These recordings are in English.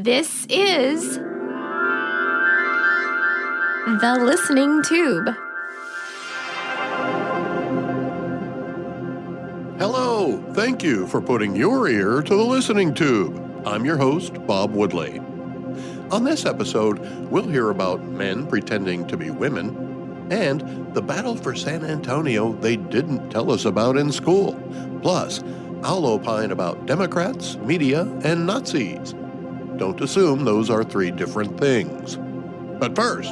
This is The Listening Tube. Hello, thank you for putting your ear to the Listening Tube. I'm your host, Bob Woodley. On this episode, we'll hear about men pretending to be women and the battle for San Antonio they didn't tell us about in school. Plus, I'll opine about Democrats, media, and Nazis. Don't assume those are three different things. But first,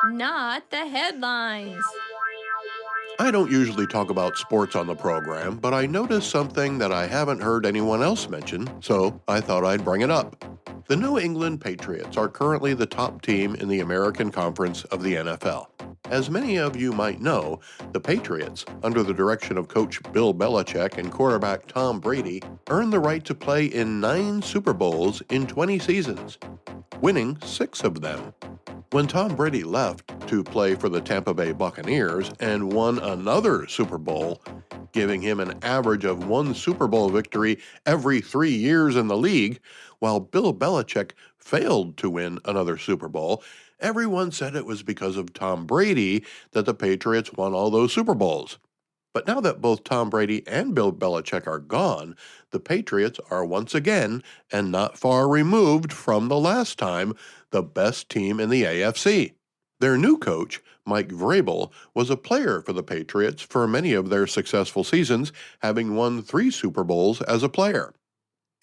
Not the headlines. I don't usually talk about sports on the program, but I noticed something that I haven't heard anyone else mention, so I thought I'd bring it up. The New England Patriots are currently the top team in the American Conference of the NFL. As many of you might know, the Patriots, under the direction of coach Bill Belichick and quarterback Tom Brady, earned the right to play in 9 Super Bowls in 20 seasons, winning 6 of them. When Tom Brady left to play for the Tampa Bay Buccaneers and won another Super Bowl, giving him an average of 1 Super Bowl victory every 3 years in the league, while Bill Belichick failed to win another Super Bowl, everyone said it was because of Tom Brady that the Patriots won all those Super Bowls. But now that both Tom Brady and Bill Belichick are gone, the Patriots are once again, and not far removed from the last time, the best team in the AFC. Their new coach, Mike Vrabel, was a player for the Patriots for many of their successful seasons, having won 3 Super Bowls as a player.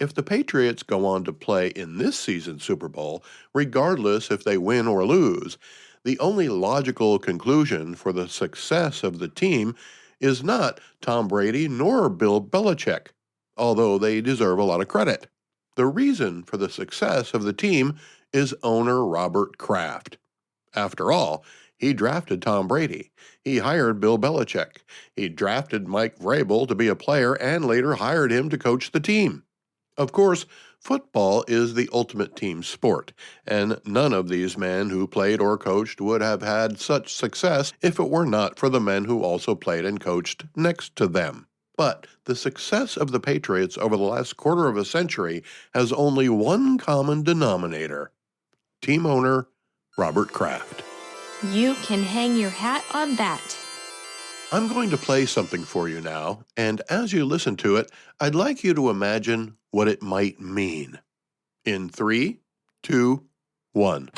If the Patriots go on to play in this season's Super Bowl, regardless if they win or lose, the only logical conclusion for the success of the team is not Tom Brady nor Bill Belichick, although they deserve a lot of credit. The reason for the success of the team is owner Robert Kraft. After all, he drafted Tom Brady. He hired Bill Belichick. He drafted Mike Vrabel to be a player and later hired him to coach the team. Of course, football is the ultimate team sport, and none of these men who played or coached would have had such success if it were not for the men who also played and coached next to them. But the success of the Patriots over the last quarter of a century has only one common denominator: team owner Robert Kraft. You can hang your hat on that. I'm going to play something for you now, and as you listen to it, I'd like you to imagine what it might mean. In 3, 2, 1.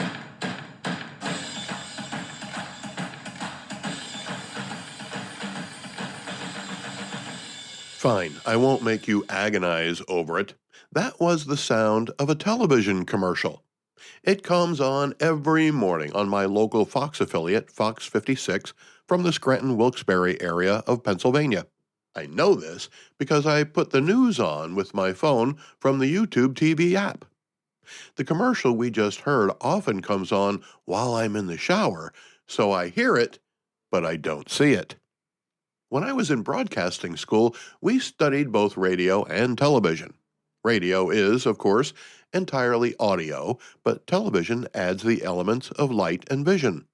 Fine, I won't make you agonize over it. That was the sound of a television commercial. It comes on every morning on my local Fox affiliate, Fox 56, from the Scranton-Wilkes-Barre area of Pennsylvania. I know this because I put the news on with my phone from the YouTube TV app. The commercial we just heard often comes on while I'm in the shower, so I hear it, but I don't see it. When I was in broadcasting school, we studied both radio and television. Radio is, of course, entirely audio, but television adds the elements of light and vision.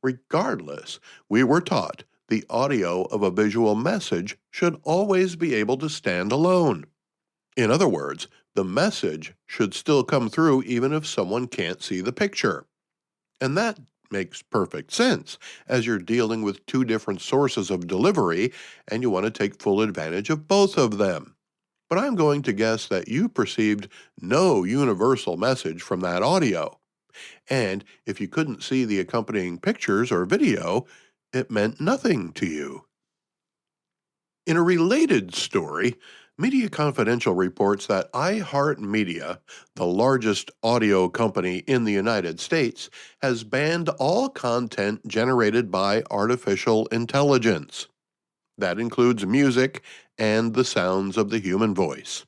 Regardless, we were taught the audio of a visual message should always be able to stand alone. In other words, the message should still come through even if someone can't see the picture. And that makes perfect sense, as you're dealing with 2 different sources of delivery and you want to take full advantage of both of them. But I'm going to guess that you perceived no universal message from that audio. And if you couldn't see the accompanying pictures or video, it meant nothing to you. In a related story, Media Confidential reports that iHeartMedia, the largest audio company in the United States, has banned all content generated by artificial intelligence. That includes music and the sounds of the human voice.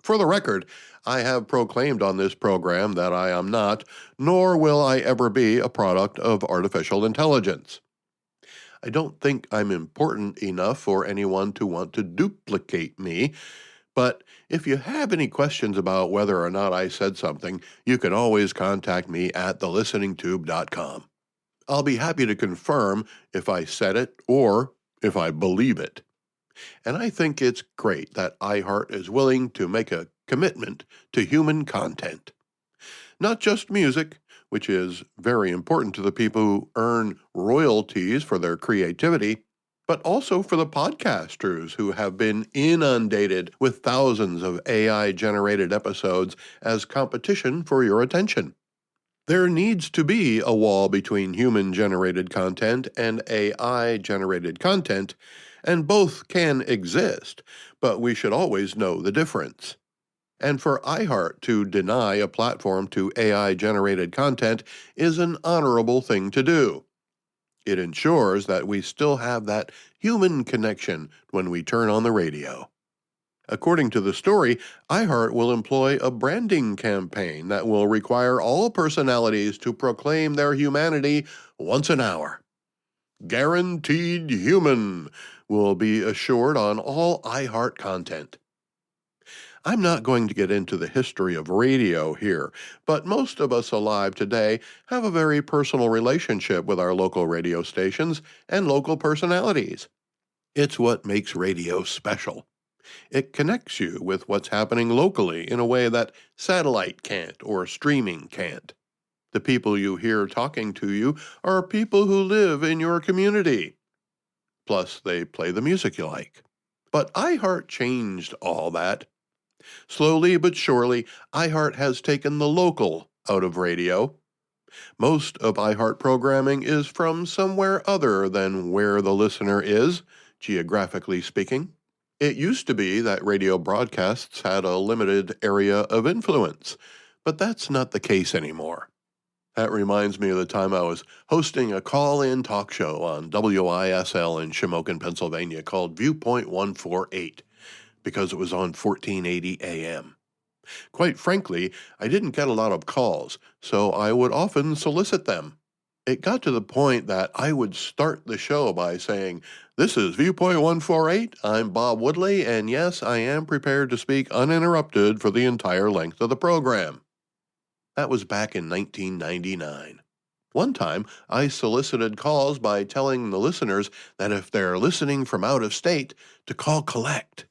For the record, I have proclaimed on this program that I am not, nor will I ever be, a product of artificial intelligence. I don't think I'm important enough for anyone to want to duplicate me, but if you have any questions about whether or not I said something, you can always contact me at thelisteningtube.com. I'll be happy to confirm if I said it or if I believe it. And I think it's great that iHeart is willing to make a commitment to human content. Not just music, which is very important to the people who earn royalties for their creativity, but also for the podcasters who have been inundated with thousands of AI-generated episodes as competition for your attention. There needs to be a wall between human-generated content and AI-generated content, and both can exist, but we should always know the difference. And for iHeart to deny a platform to AI-generated content is an honorable thing to do. It ensures that we still have that human connection when we turn on the radio. According to the story, iHeart will employ a branding campaign that will require all personalities to proclaim their humanity once an hour. Guaranteed human will be assured on all iHeart content. I'm not going to get into the history of radio here, but most of us alive today have a very personal relationship with our local radio stations and local personalities. It's what makes radio special. It connects you with what's happening locally in a way that satellite can't or streaming can't. The people you hear talking to you are people who live in your community. Plus, they play the music you like. But iHeart changed all that. Slowly but surely, iHeart has taken the local out of radio. Most of iHeart programming is from somewhere other than where the listener is, geographically speaking. It used to be that radio broadcasts had a limited area of influence, but that's not the case anymore. That reminds me of the time I was hosting a call-in talk show on WISL in Shamokin, Pennsylvania called Viewpoint 148. Because it was on 1480 AM. Quite frankly, I didn't get a lot of calls, so I would often solicit them. It got to the point that I would start the show by saying, "This is Viewpoint 148, I'm Bob Woodley, and yes, I am prepared to speak uninterrupted for the entire length of the program." That was back in 1999. One time, I solicited calls by telling the listeners that if they're listening from out of state, to call collect.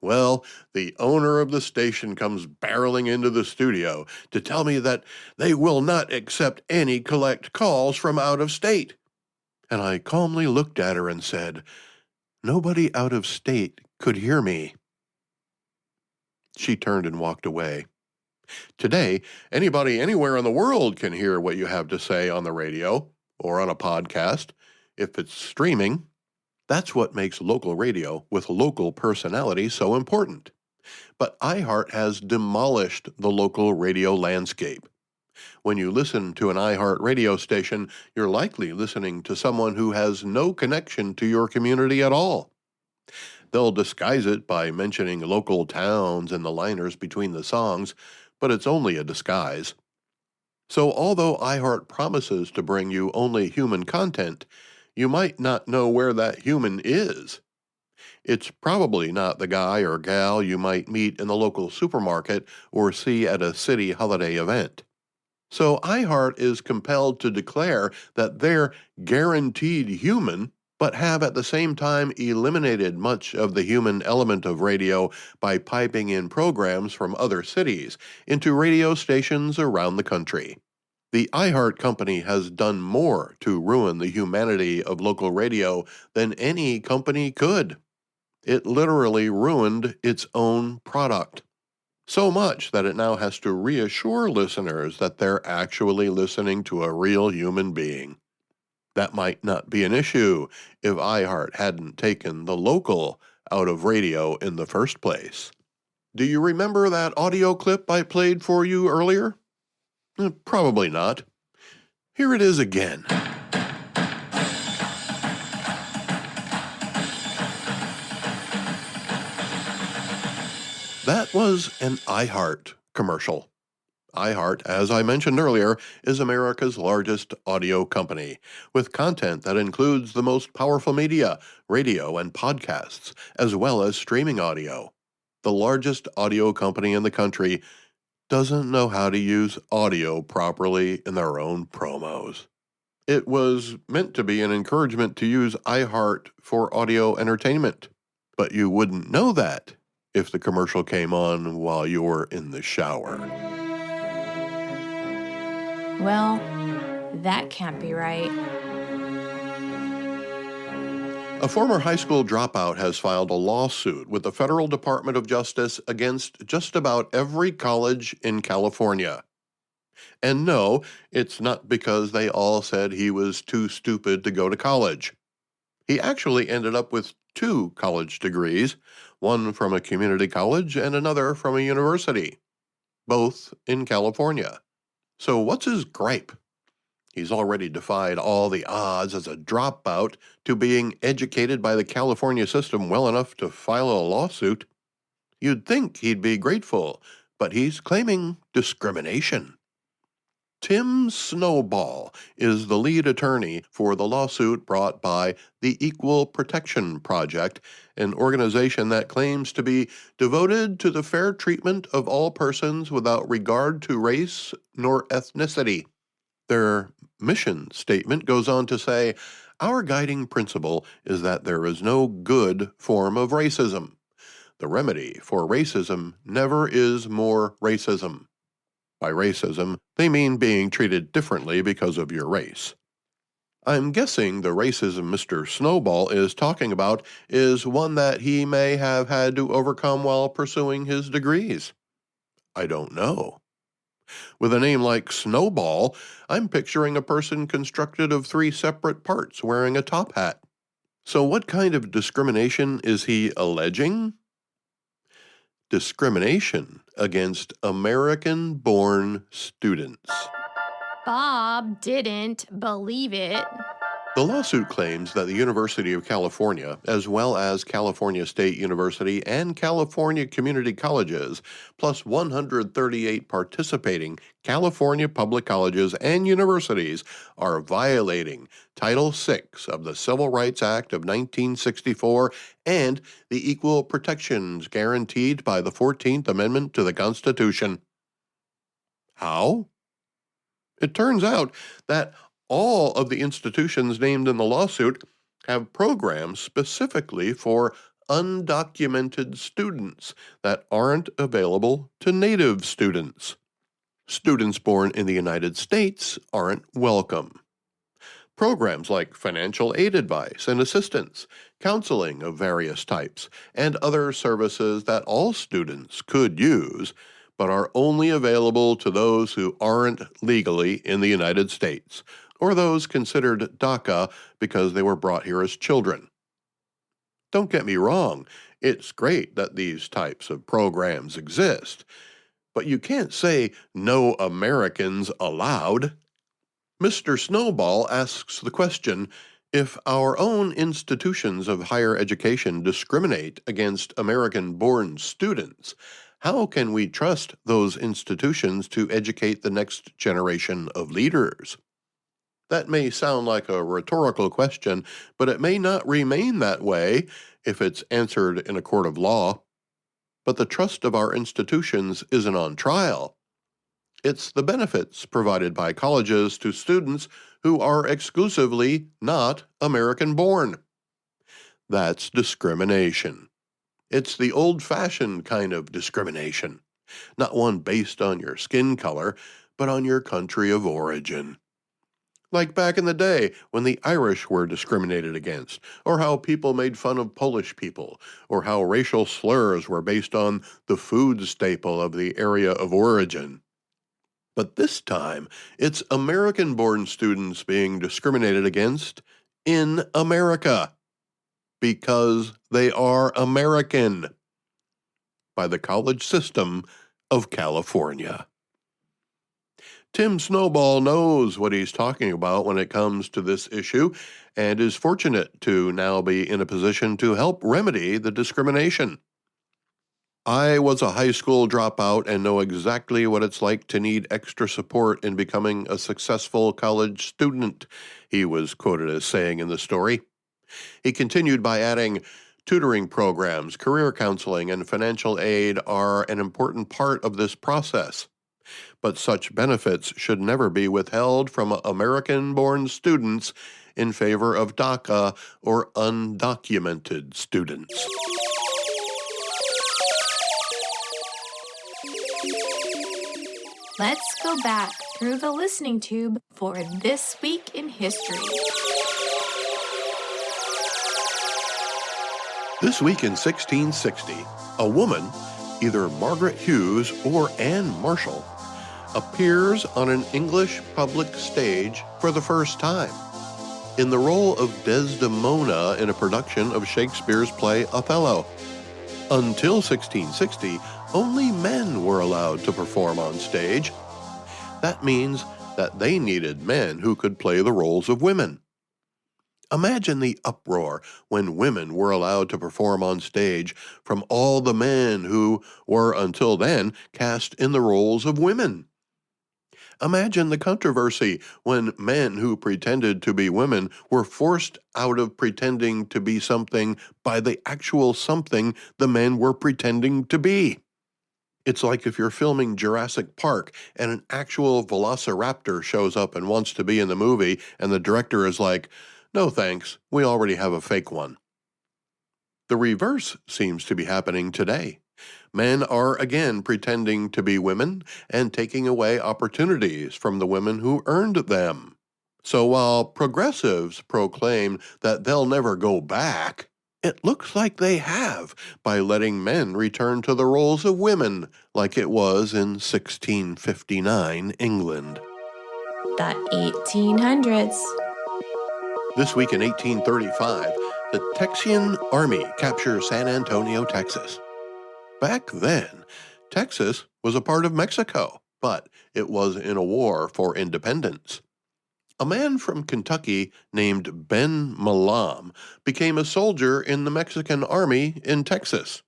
Well, the owner of the station comes barreling into the studio to tell me that they will not accept any collect calls from out of state. And I calmly looked at her and said, "Nobody out of state could hear me." She turned and walked away. Today, anybody anywhere in the world can hear what you have to say on the radio or on a podcast if it's streaming. That's what makes local radio with local personality so important. But iHeart has demolished the local radio landscape. When you listen to an iHeart radio station, you're likely listening to someone who has no connection to your community at all. They'll disguise it by mentioning local towns in the liners between the songs, but it's only a disguise. So although iHeart promises to bring you only human content, you might not know where that human is. It's probably not the guy or gal you might meet in the local supermarket or see at a city holiday event. So iHeart is compelled to declare that they're guaranteed human, but have at the same time eliminated much of the human element of radio by piping in programs from other cities into radio stations around the country. The iHeart company has done more to ruin the humanity of local radio than any company could. It literally ruined its own product. So much that it now has to reassure listeners that they're actually listening to a real human being. That might not be an issue if iHeart hadn't taken the local out of radio in the first place. Do you remember that audio clip I played for you earlier? Probably not. Here it is again. That was an iHeart commercial. iHeart, as I mentioned earlier, is America's largest audio company, with content that includes the most powerful media, radio and podcasts, as well as streaming audio. The largest audio company in the country doesn't know how to use audio properly in their own promos. It was meant to be an encouragement to use iHeart for audio entertainment, but you wouldn't know that if the commercial came on while you were in the shower. Well, that can't be right. A former high school dropout has filed a lawsuit with the Federal Department of Justice against just about every college in California. And no, it's not because they all said he was too stupid to go to college. He actually ended up with 2 college degrees, one from a community college and another from a university, both in California. So what's his gripe? He's already defied all the odds as a dropout to being educated by the California system well enough to file a lawsuit. You'd think he'd be grateful, but he's claiming discrimination. Tim Snowball is the lead attorney for the lawsuit brought by the Equal Protection Project, an organization that claims to be devoted to the fair treatment of all persons without regard to race nor ethnicity. Their mission statement goes on to say, "Our guiding principle is that there is no good form of racism. The remedy for racism never is more racism." By racism, they mean being treated differently because of your race. I'm guessing the racism Mr. Snowball is talking about is one that he may have had to overcome while pursuing his degrees. I don't know. With a name like Snowball, I'm picturing a person constructed of 3 separate parts wearing a top hat. So what kind of discrimination is he alleging? Discrimination against American-born students. Bob didn't believe it. The lawsuit claims that the University of California, as well as California State University and California Community Colleges, plus 138 participating California public colleges and universities, are violating Title VI of the Civil Rights Act of 1964 and the equal protections guaranteed by the 14th Amendment to the Constitution. How? It turns out that all of the institutions named in the lawsuit have programs specifically for undocumented students that aren't available to native students. Students born in the United States aren't welcome. Programs like financial aid advice and assistance, counseling of various types, and other services that all students could use, but are only available to those who aren't legally in the United States, or those considered DACA because they were brought here as children. Don't get me wrong, it's great that these types of programs exist, but you can't say no Americans allowed. Mr. Snowball asks the question, if our own institutions of higher education discriminate against American-born students, how can we trust those institutions to educate the next generation of leaders? That may sound like a rhetorical question, but it may not remain that way if it's answered in a court of law. But the trust of our institutions isn't on trial. It's the benefits provided by colleges to students who are exclusively not American-born. That's discrimination. It's the old-fashioned kind of discrimination, not one based on your skin color, but on your country of origin. Like back in the day when the Irish were discriminated against, or how people made fun of Polish people, or how racial slurs were based on the food staple of the area of origin. But this time, it's American-born students being discriminated against in America because they are American by the college system of California. Tim Snowball knows what he's talking about when it comes to this issue and is fortunate to now be in a position to help remedy the discrimination. I was a high school dropout and know exactly what it's like to need extra support in becoming a successful college student, he was quoted as saying in the story. He continued by adding, tutoring programs, career counseling, and financial aid are an important part of this process. But such benefits should never be withheld from American-born students in favor of DACA or undocumented students. Let's go back through the listening tube for This Week in History. This week in 1660, a woman, either Margaret Hughes or Anne Marshall, appears on an English public stage for the first time, in the role of Desdemona in a production of Shakespeare's play Othello. Until 1660, only men were allowed to perform on stage. That means that they needed men who could play the roles of women. Imagine the uproar when women were allowed to perform on stage from all the men who were until then cast in the roles of women. Imagine the controversy when men who pretended to be women were forced out of pretending to be something by the actual something the men were pretending to be. It's like if you're filming Jurassic Park and an actual velociraptor shows up and wants to be in the movie, and the director is like, "No thanks, we already have a fake one." The reverse seems to be happening today. Men are again pretending to be women and taking away opportunities from the women who earned them. So while progressives proclaim that they'll never go back, it looks like they have by letting men return to the roles of women like it was in 1659 England. The 1800s. This week in 1835, the Texian Army captures San Antonio, Texas. Back then, Texas was a part of Mexico, but it was in a war for independence. A man from Kentucky named Ben Milam became a soldier in the Mexican army in Texas.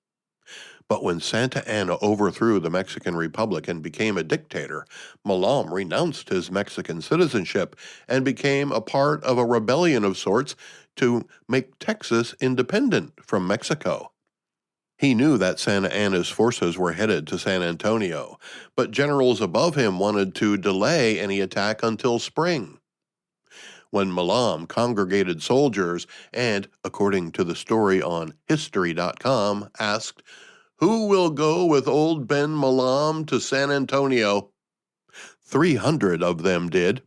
But when Santa Anna overthrew the Mexican Republic and became a dictator, Milam renounced his Mexican citizenship and became a part of a rebellion of sorts to make Texas independent from Mexico. He knew that Santa Anna's forces were headed to San Antonio, but generals above him wanted to delay any attack until spring. When Milam congregated soldiers and, according to the story on History.com, asked, "Who will go with old Ben Milam to San Antonio?" 300 of them did,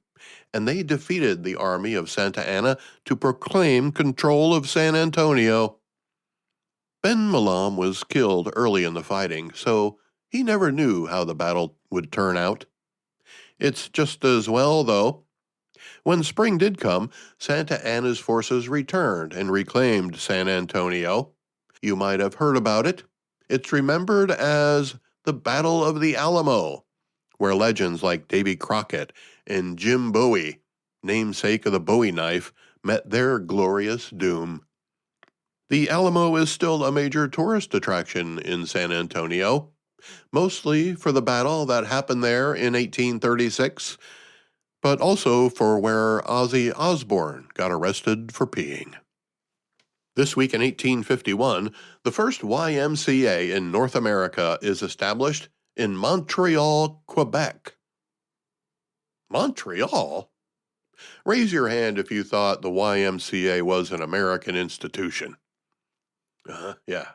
and they defeated the army of Santa Anna to proclaim control of San Antonio. Ben Milam was killed early in the fighting, so he never knew how the battle would turn out. It's just as well, though. When spring did come, Santa Anna's forces returned and reclaimed San Antonio. You might have heard about it. It's remembered as the Battle of the Alamo, where legends like Davy Crockett and Jim Bowie, namesake of the Bowie knife, met their glorious doom. The Alamo is still a major tourist attraction in San Antonio, mostly for the battle that happened there in 1836, but also for where Ozzy Osbourne got arrested for peeing. This week in 1851, the first YMCA in North America is established in Montreal, Quebec. Montreal? Raise your hand if you thought the YMCA was an American institution. Yeah.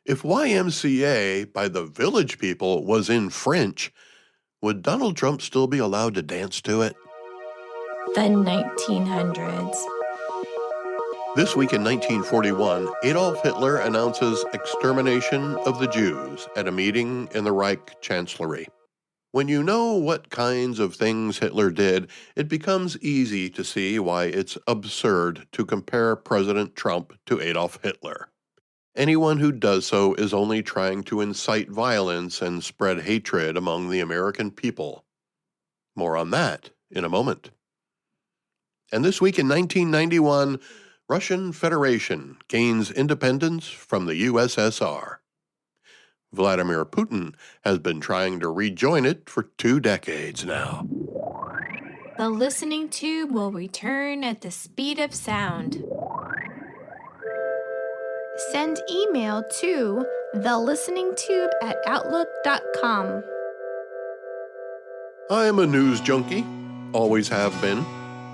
If YMCA by the Village People was in French, would Donald Trump still be allowed to dance to it? The 1900s. This week in 1941, Adolf Hitler announces extermination of the Jews at a meeting in the Reich Chancellery. When you know what kinds of things Hitler did, it becomes easy to see why it's absurd to compare President Trump to Adolf Hitler. Anyone who does so is only trying to incite violence and spread hatred among the American people. More on that in a moment. And this week in 1991, Russian Federation gains independence from the USSR. Vladimir Putin has been trying to rejoin it for 2 decades now. The listening tube will return at the speed of sound. Send email to thelisteningtube@outlook.com. I'm a news junkie, always have been,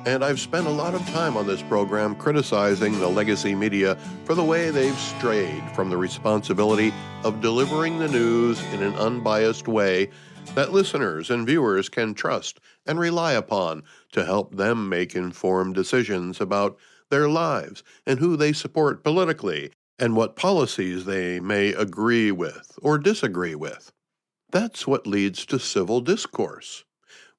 and I've spent a lot of time on this program criticizing the legacy media for the way they've strayed from the responsibility of delivering the news in an unbiased way that listeners and viewers can trust and rely upon to help them make informed decisions about their lives and who they support politically and what policies they may agree with or disagree with. That's what leads to civil discourse.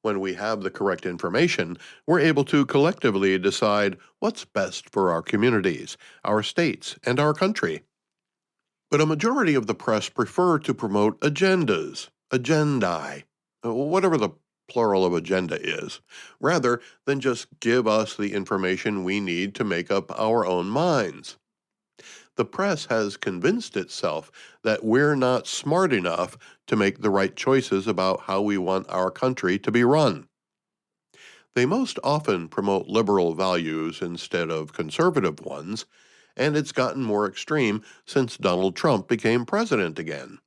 When we have the correct information, we're able to collectively decide what's best for our communities, our states, and our country. But a majority of the press prefer to promote agendas, agendae, whatever the plural of agenda is, rather than just give us the information we need to make up our own minds. The press has convinced itself that we're not smart enough to make the right choices about how we want our country to be run. They most often promote liberal values instead of conservative ones, and it's gotten more extreme since Donald Trump became president again.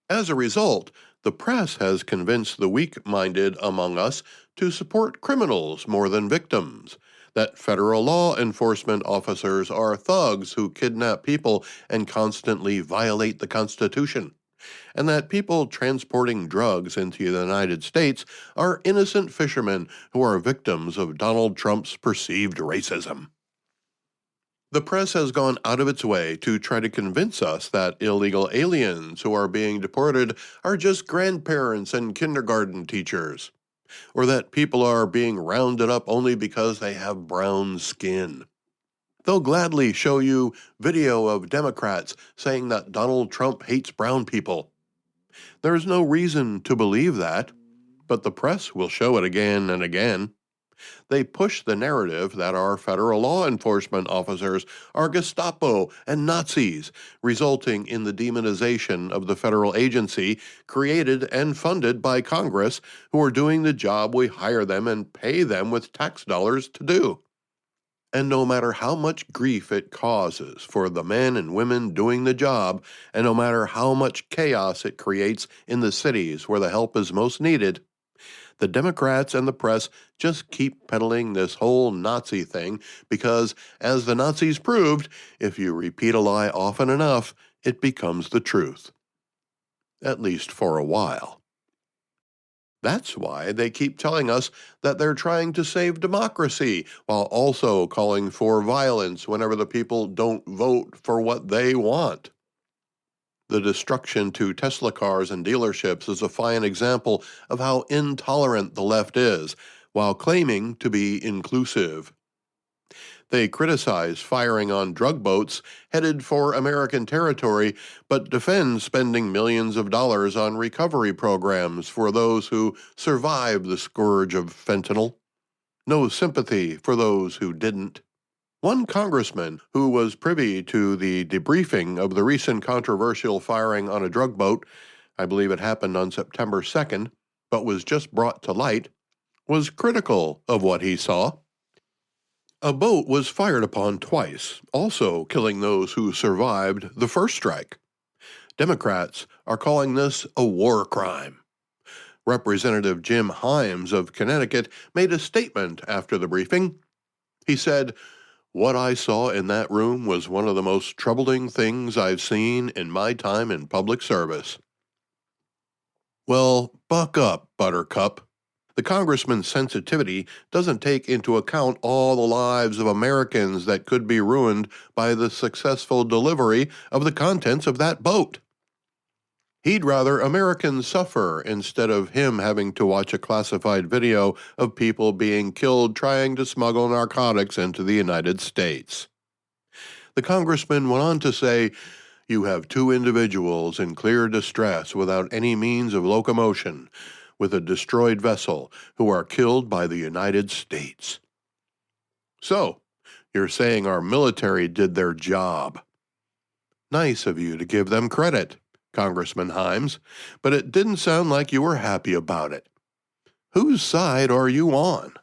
As a result, the press has convinced the weak-minded among us to support criminals more than victims, that federal law enforcement officers are thugs who kidnap people and constantly violate the Constitution, and that people transporting drugs into the United States are innocent fishermen who are victims of Donald Trump's perceived racism. The press has gone out of its way to try to convince us that illegal aliens who are being deported are just grandparents and kindergarten teachers, or that people are being rounded up only because they have brown skin. They'll gladly show you video of Democrats saying that Donald Trump hates brown people. There's no reason to believe that, but the press will show it again and again. They push the narrative that our federal law enforcement officers are Gestapo and Nazis, resulting in the demonization of the federal agency created and funded by Congress, who are doing the job we hire them and pay them with tax dollars to do. And no matter how much grief it causes for the men and women doing the job, and no matter how much chaos it creates in the cities where the help is most needed, the Democrats and the press just keep peddling this whole Nazi thing because, as the Nazis proved, if you repeat a lie often enough, it becomes the truth. At least for a while. That's why they keep telling us that they're trying to save democracy, while also calling for violence whenever the people don't vote for what they want. The destruction to Tesla cars and dealerships is a fine example of how intolerant the left is, while claiming to be inclusive. They criticize firing on drug boats headed for American territory, but defend spending millions of dollars on recovery programs for those who survived the scourge of fentanyl. No sympathy for those who didn't. One congressman who was privy to the debriefing of the recent controversial firing on a drug boat, I believe it happened on September 2nd, but was just brought to light, was critical of what he saw. A boat was fired upon twice, also killing those who survived the first strike. Democrats are calling this a war crime. Representative Jim Himes of Connecticut made a statement after the briefing. He said, "What I saw in that room was one of the most troubling things I've seen in my time in public service." Well, buck up, Buttercup. The congressman's sensitivity doesn't take into account all the lives of Americans that could be ruined by the successful delivery of the contents of that boat. He'd rather Americans suffer instead of him having to watch a classified video of people being killed trying to smuggle narcotics into the United States. The congressman went on to say, "You have two individuals in clear distress without any means of locomotion, with a destroyed vessel, who are killed by the United States." So, you're saying our military did their job. Nice of you to give them credit, Congressman Himes, but it didn't sound like you were happy about it. Whose side are you on?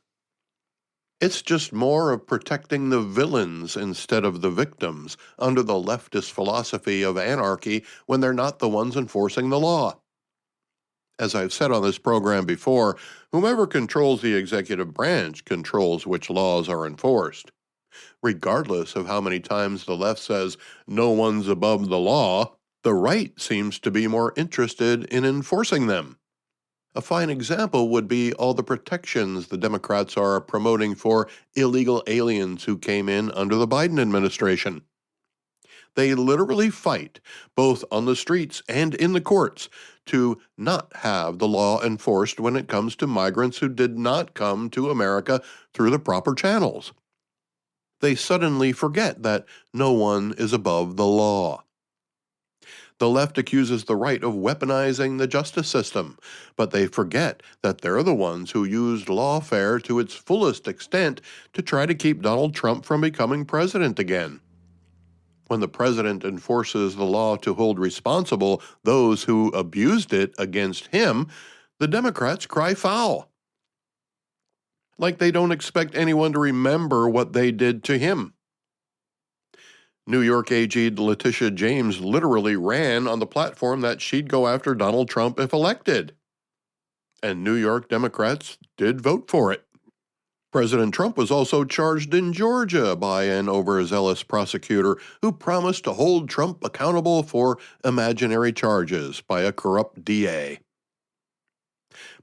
It's just more of protecting the villains instead of the victims under the leftist philosophy of anarchy when they're not the ones enforcing the law. As I've said on this program before, whomever controls the executive branch controls which laws are enforced. Regardless of how many times the left says no one's above the law, the right seems to be more interested in enforcing them. A fine example would be all the protections the Democrats are promoting for illegal aliens who came in under the Biden administration. They literally fight, both on the streets and in the courts, to not have the law enforced when it comes to migrants who did not come to America through the proper channels. They suddenly forget that no one is above the law. The left accuses the right of weaponizing the justice system, but they forget that they're the ones who used lawfare to its fullest extent to try to keep Donald Trump from becoming president again. When the president enforces the law to hold responsible those who abused it against him, the Democrats cry foul. Like they don't expect anyone to remember what they did to him. New York AG Letitia James literally ran on the platform that she'd go after Donald Trump if elected. And New York Democrats did vote for it. President Trump was also charged in Georgia by an overzealous prosecutor who promised to hold Trump accountable for imaginary charges by a corrupt DA.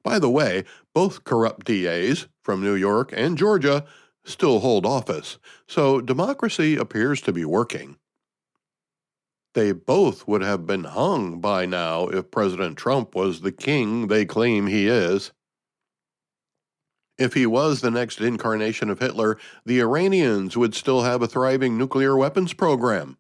By the way, both corrupt DAs from New York and Georgia still hold office, so democracy appears to be working. They both would have been hung by now if President Trump was the king they claim he is. If he was the next incarnation of Hitler, the Iranians would still have a thriving nuclear weapons program.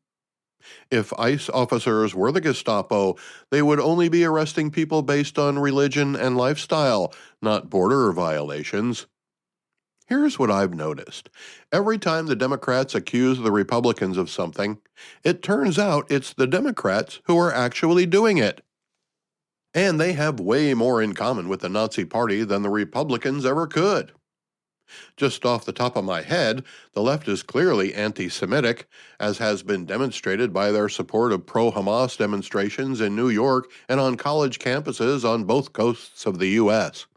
If ICE officers were the Gestapo, they would only be arresting people based on religion and lifestyle, not border violations. Here's what I've noticed. Every time the Democrats accuse the Republicans of something, it turns out it's the Democrats who are actually doing it. And they have way more in common with the Nazi Party than the Republicans ever could. Just off the top of my head, the left is clearly anti-Semitic, as has been demonstrated by their support of pro-Hamas demonstrations in New York and on college campuses on both coasts of the U.S.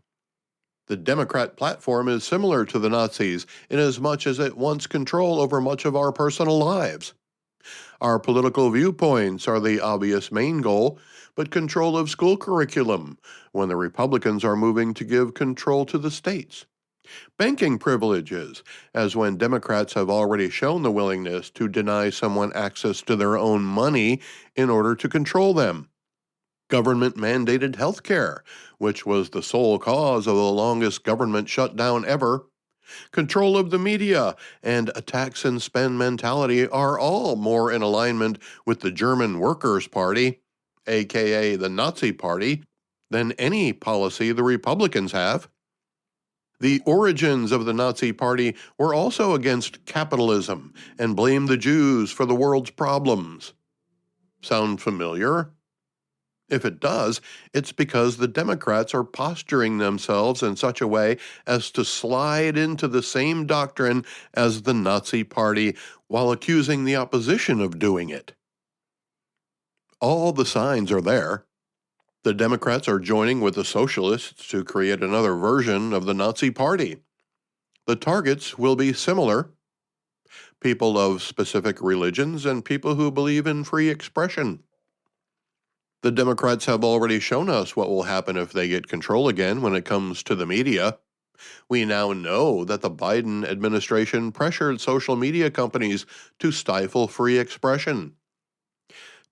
The Democrat platform is similar to the Nazis inasmuch as it wants control over much of our personal lives. Our political viewpoints are the obvious main goal, but control of school curriculum, when the Republicans are moving to give control to the states. Banking privileges, as when Democrats have already shown the willingness to deny someone access to their own money in order to control them. Government-mandated health care, which was the sole cause of the longest government shutdown ever. Control of the media and a tax and spend mentality are all more in alignment with the German Workers' Party, aka the Nazi Party, than any policy the Republicans have. The origins of the Nazi Party were also against capitalism and blamed the Jews for the world's problems. Sound familiar? If it does, it's because the Democrats are posturing themselves in such a way as to slide into the same doctrine as the Nazi Party while accusing the opposition of doing it. All the signs are there. The Democrats are joining with the socialists to create another version of the Nazi Party. The targets will be similar: people of specific religions and people who believe in free expression. The Democrats have already shown us what will happen if they get control again when it comes to the media. We now know that the Biden administration pressured social media companies to stifle free expression.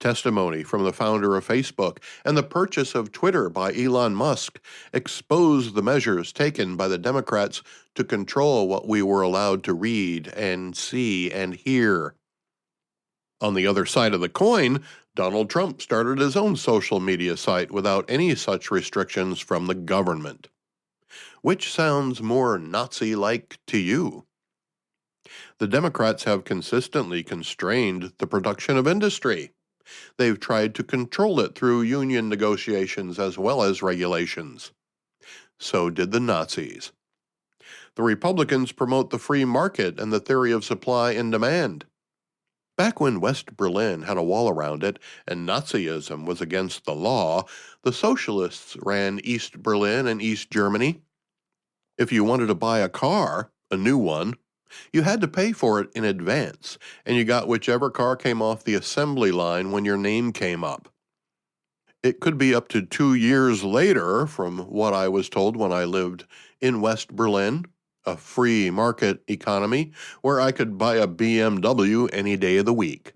Testimony from the founder of Facebook and the purchase of Twitter by Elon Musk exposed the measures taken by the Democrats to control what we were allowed to read and see and hear. On the other side of the coin, Donald Trump started his own social media site without any such restrictions from the government. Which sounds more Nazi-like to you? The Democrats have consistently constrained the production of industry. They've tried to control it through union negotiations as well as regulations. So did the Nazis. The Republicans promote the free market and the theory of supply and demand. Back when West Berlin had a wall around it and Nazism was against the law, the socialists ran East Berlin and East Germany. If you wanted to buy a car, a new one, you had to pay for it in advance, and you got whichever car came off the assembly line when your name came up. It could be up to 2 years later from what I was told when I lived in West Berlin, a free market economy where I could buy a BMW any day of the week,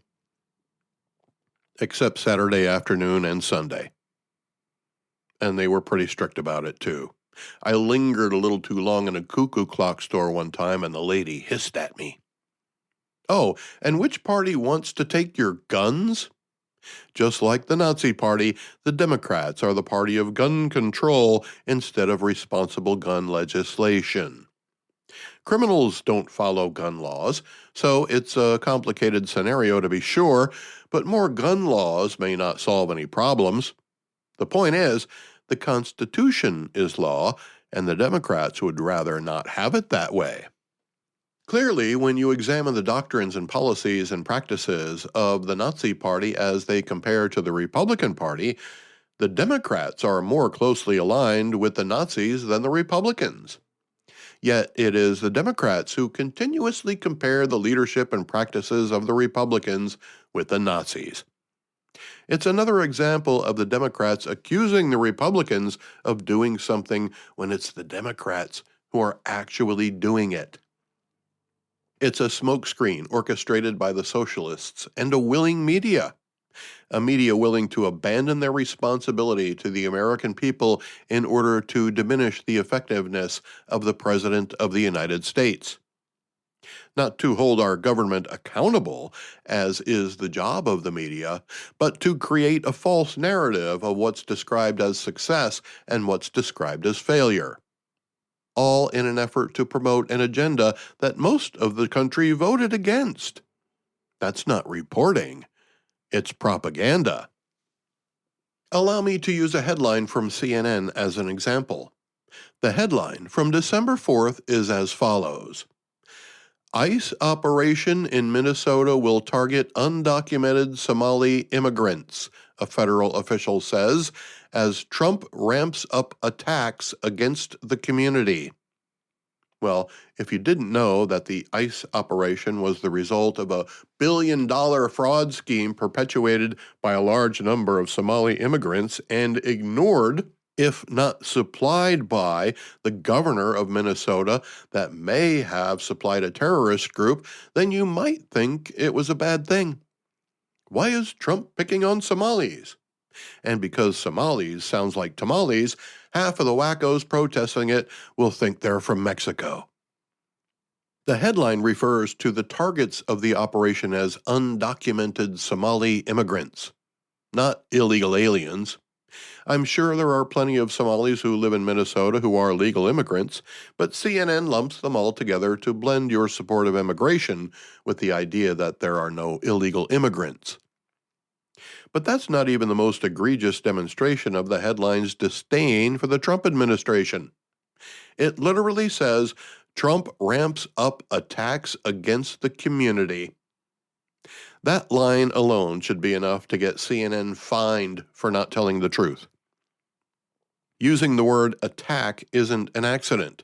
except Saturday afternoon and Sunday. And they were pretty strict about it, too. I lingered a little too long in a cuckoo clock store one time, and the lady hissed at me. Oh, and which party wants to take your guns? Just like the Nazi Party, the Democrats are the party of gun control instead of responsible gun legislation. Criminals don't follow gun laws, so it's a complicated scenario to be sure, but more gun laws may not solve any problems. The point is, the Constitution is law, and the Democrats would rather not have it that way. Clearly, when you examine the doctrines and policies and practices of the Nazi Party as they compare to the Republican Party, the Democrats are more closely aligned with the Nazis than the Republicans. Yet it is the Democrats who continuously compare the leadership and practices of the Republicans with the Nazis. It's another example of the Democrats accusing the Republicans of doing something when it's the Democrats who are actually doing it. It's a smokescreen orchestrated by the socialists and a willing media. A media willing to abandon their responsibility to the American people in order to diminish the effectiveness of the President of the United States. Not to hold our government accountable, as is the job of the media, but to create a false narrative of what's described as success and what's described as failure. All in an effort to promote an agenda that most of the country voted against. That's not reporting. It's propaganda. Allow me to use a headline from CNN as an example. The headline from December 4th is as follows. ICE operation in Minnesota will target undocumented Somali immigrants, a federal official says, as Trump ramps up attacks against the community. Well, if you didn't know that the ICE operation was the result of a billion-dollar fraud scheme perpetuated by a large number of Somali immigrants and ignored, if not supplied by, the governor of Minnesota that may have supplied a terrorist group, then you might think it was a bad thing. Why is Trump picking on Somalis? And because Somalis sounds like tamales, half of the wackos protesting it will think they're from Mexico. The headline refers to the targets of the operation as undocumented Somali immigrants, not illegal aliens. I'm sure there are plenty of Somalis who live in Minnesota who are legal immigrants, but CNN lumps them all together to blend your support of immigration with the idea that there are no illegal immigrants. But that's not even the most egregious demonstration of the headline's disdain for the Trump administration. It literally says, Trump ramps up attacks against the community. That line alone should be enough to get CNN fined for not telling the truth. Using the word attack isn't an accident.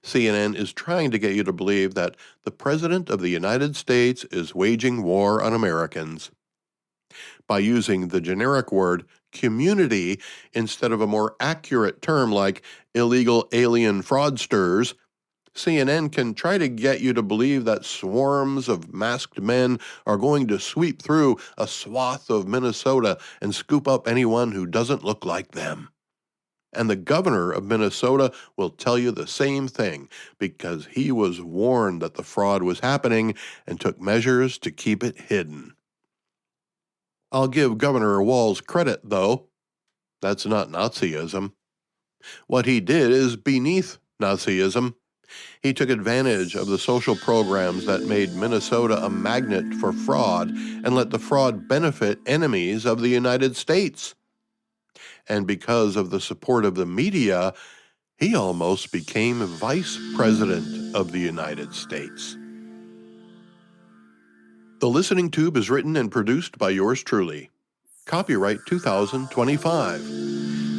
CNN is trying to get you to believe that the President of the United States is waging war on Americans. By using the generic word community instead of a more accurate term like illegal alien fraudsters, CNN can try to get you to believe that swarms of masked men are going to sweep through a swath of Minnesota and scoop up anyone who doesn't look like them. And the governor of Minnesota will tell you the same thing because he was warned that the fraud was happening and took measures to keep it hidden. I'll give Governor Walz credit, though. That's not Nazism. What he did is beneath Nazism. He took advantage of the social programs that made Minnesota a magnet for fraud and let the fraud benefit enemies of the United States. And because of the support of the media, he almost became Vice President of the United States. The Listening Tube is written and produced by yours truly. Copyright 2025.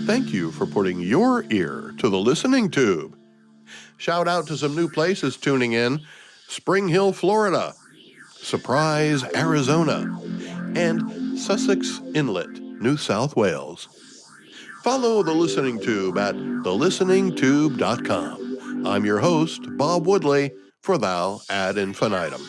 Thank you for putting your ear to the Listening Tube. Shout out to some new places tuning in: Spring Hill, Florida, Surprise, Arizona, and Sussex Inlet, New South Wales. Follow The Listening Tube at thelisteningtube.com. I'm your host, Bob Woodley, for Thou ad infinitum.